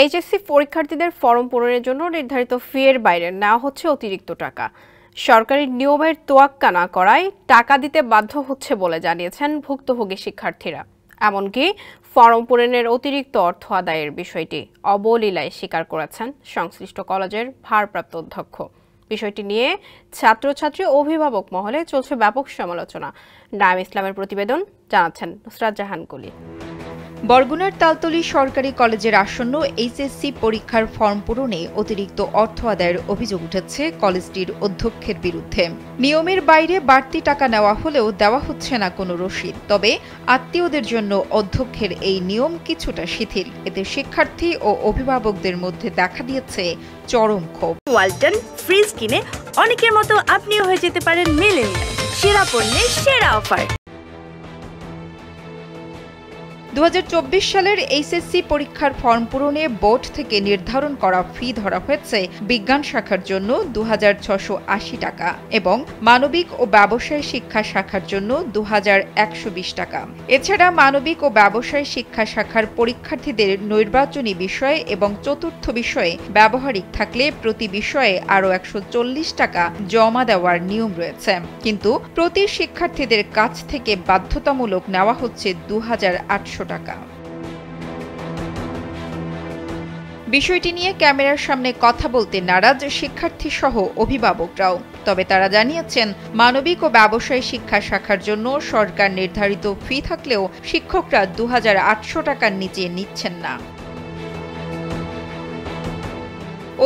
HSC পরীক্ষার্থীদের form পূরণের জন্য নির্ধারিত ফি এর বাইরে নেওয়া হচ্ছে অতিরিক্ত টাকা। সরকারি নিয়মের তোয়াক্কা না করায় টাকা দিতে বাধ্য হচ্ছে বলে জানিয়েছেন ভুক্তভোগী শিক্ষার্থীরা। এমনকি ফরম পূরণের অতিরিক্ত অর্থ আদায়ের বিষয়টি অবলীলায় স্বীকার করেছেন সংশ্লিষ্ট কলেজের ভারপ্রাপ্ত অধ্যক্ষ। বিষয়টি নিয়ে ছাত্রছাত্রী অভিভাবক মহলে চলছে ব্যাপক সমালোচনা। নাইম ইসলামের প্রতিবেদন, জানাচ্ছেন নুসরাত জাহান কলি। বরগুনার তালতলী সরকারি কলেজের আসন্ন এইচএসসি পরীক্ষার ফর্ম পূরণে অতিরিক্ত অর্থ আদায়ের অভিযোগ উঠেছে কলেজটির অধ্যক্ষের বিরুদ্ধে। নিয়মের বাইরে বাড়তি টাকা নেওয়া হলেও দেওয়া হচ্ছে না কোনো রসিদ। তবে আত্মীয়দের জন্য অধ্যক্ষের এই নিয়ম কিছুটা শিথিল। এতে শিক্ষার্থী ও অভিভাবকদের মধ্যে দেখা দিয়েছে চরম ক্ষোভ। ওয়ালটন ফ্রিজ কিনে অনেকের মতো আপনিও হয়ে যেতে পারেন মিলেনিয়াল। সেরা পণ্যের সেরা অফার। 2024 সালের এইচএসসি পরীক্ষার ফর্ম পূরণে বোর্ড থেকে নির্ধারণ করা ফি ধরা হয়েছে বিজ্ঞান শাখার জন্য 2680 টাকা এবং মানবিক ও ব্যবসায় শিক্ষা শাখার জন্য 2120 টাকা। এছাড়া মানবিক ও ব্যবসায় শিক্ষা শাখার পরীক্ষার্থীদের নির্বাচনী বিষয় এবং চতুর্থ বিষয়ে ব্যবহারিক থাকলে প্রতি বিষয়ে আরও 140 টাকা জমা দেওয়ার নিয়ম রয়েছে। কিন্তু প্রতি শিক্ষার্থীদের কাছ থেকে বাধ্যতামূলক নেওয়া হচ্ছে 2800 টাকা। বিষয়টি নিয়ে ক্যামেরার সামনে কথা বলতে নারাজ শিক্ষার্থী সহ অভিভাবকরাও। তবে তারা জানিয়েছেন, মানবিক ও ব্যবসায় শিক্ষা শাখার জন্য সরকার নির্ধারিত ফি থাকলেও শিক্ষকরা 2800 টাকার নিচে নিচ্ছেন না।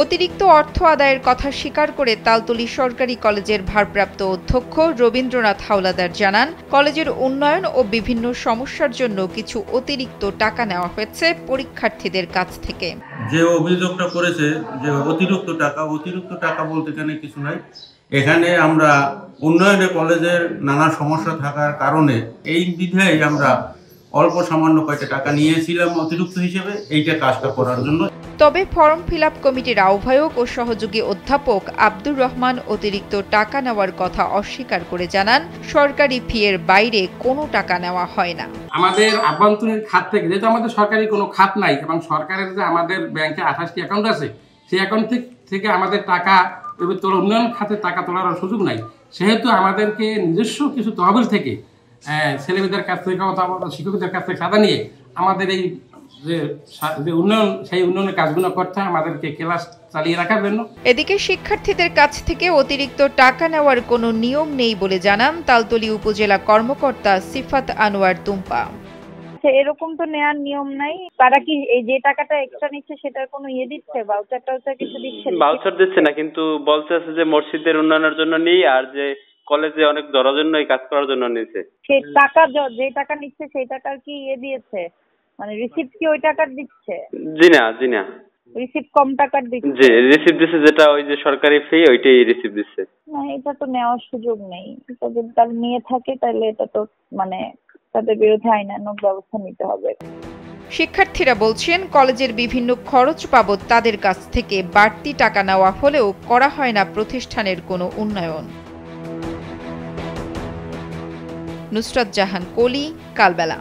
অতিরিক্ত অর্থ আদায়ের কথা স্বীকার করে তালতলী সরকারি কলেজের ভারপ্রাপ্ত অধ্যক্ষ রবীন্দ্রনাথ হাওলাদার জানান, কলেজের উন্নয়ন ও বিভিন্ন সমস্যার জন্য কিছু অতিরিক্ত টাকা নেওয়া হয়েছে পরীক্ষার্থীদের কাছ থেকে। যে অভিযোগটা করেছে যে অতিরিক্ত টাকা বলতে এখানে কিছু নাই। এখানে আমরা উন্নয়নে কলেজের নানা সমস্যা থাকার কারণে এই বিধায় আমরা অল্প সামান্য কয়েকটা টাকা নিয়েছিলাম অতিরিক্ত হিসেবে এইটা কাজটা করার জন্য। তবে ফর্ম ফিল আপ কমিটির আহ্বায়ক ও সহযোগী অধ্যাপক আব্দুর রহমান অতিরিক্ত টাকা নেওয়ার কথা অস্বীকার করে জানান, সরকারি ফি এর বাইরে কোনো টাকা নেওয়া হয় না। আমাদের আভ্যন্তরীণ খাত থেকে, যেহেতু আমাদের সরকারি কোনো খাত নাই এবং সরকারের যে আমাদের ব্যাংকে 28টি অ্যাকাউন্ট আছে, সেই অ্যাকাউন্ট থেকে আমাদের টাকা উন্নয়ন খাতে টাকা তোলার সুযোগ নাই, সেহেতু আমাদেরকে নিজস্ব কিছু তহবিল থেকে ছেলেমেয়েদের কাছ থেকে অথবা শিক্ষকদের কাছ থেকে চাঁদা নিয়ে আমাদের এই যে উন্নয়ন, সেই উন্নয়নের কাজগুলো করতে আমাদেরকে ক্লাস চালিয়ে রাখার জন্য। এদিকে শিক্ষার্থীদের কাছ থেকে অতিরিক্ত টাকা নেওয়ার কোনো নিয়ম নেই বলে জানান তালতলী উপজেলা কর্মকর্তা সিফাত আনোয়ার তুম্পা। এরকম তো নেওয়ার নিয়ম নাই। তারা কি এই যে টাকাটা এক্সট্রা নিচ্ছে সেটার কোনো দিচ্ছে, ভাউচার কিছু দিচ্ছে? ভাউচার দিচ্ছে না, কিন্তু বলছে যে মসজিদের উন্নয়নের জন্য নেই, আর যে কলেজে অনেক ধরার জন্য এই কাজ করার জন্য নিয়েছে। সেই টাকা যে টাকা নিচ্ছে সেই টাকার কি দিয়েছে, মানে রিসিপ্ট কি ওই টাকার দিচ্ছে? জি না রিসিপ্ট কম টাকার দিচ্ছে। জি রিসিপ্ট দিচ্ছে, যেটা ওই যে সরকারি ফি ওইটাই রিসিপ্ট দিচ্ছে। না, এটা তো নেওয়ার সুযোগ নেই। এটা যদি তার নিয়ে থাকে তাহলে এটা তো মানে তাদের বিরুদ্ধে আইনানুগ ব্যবস্থা নিতে হবে। শিক্ষার্থীরা বলছেন, কলেজের বিভিন্ন খরচ বাবদ তাদের কাছ থেকে বাড়তি টাকা নেওয়া হলেও করা হয় না প্রতিষ্ঠানের কোনো উন্নয়ন। নুসরাত জাহান কলি, কালবেলা।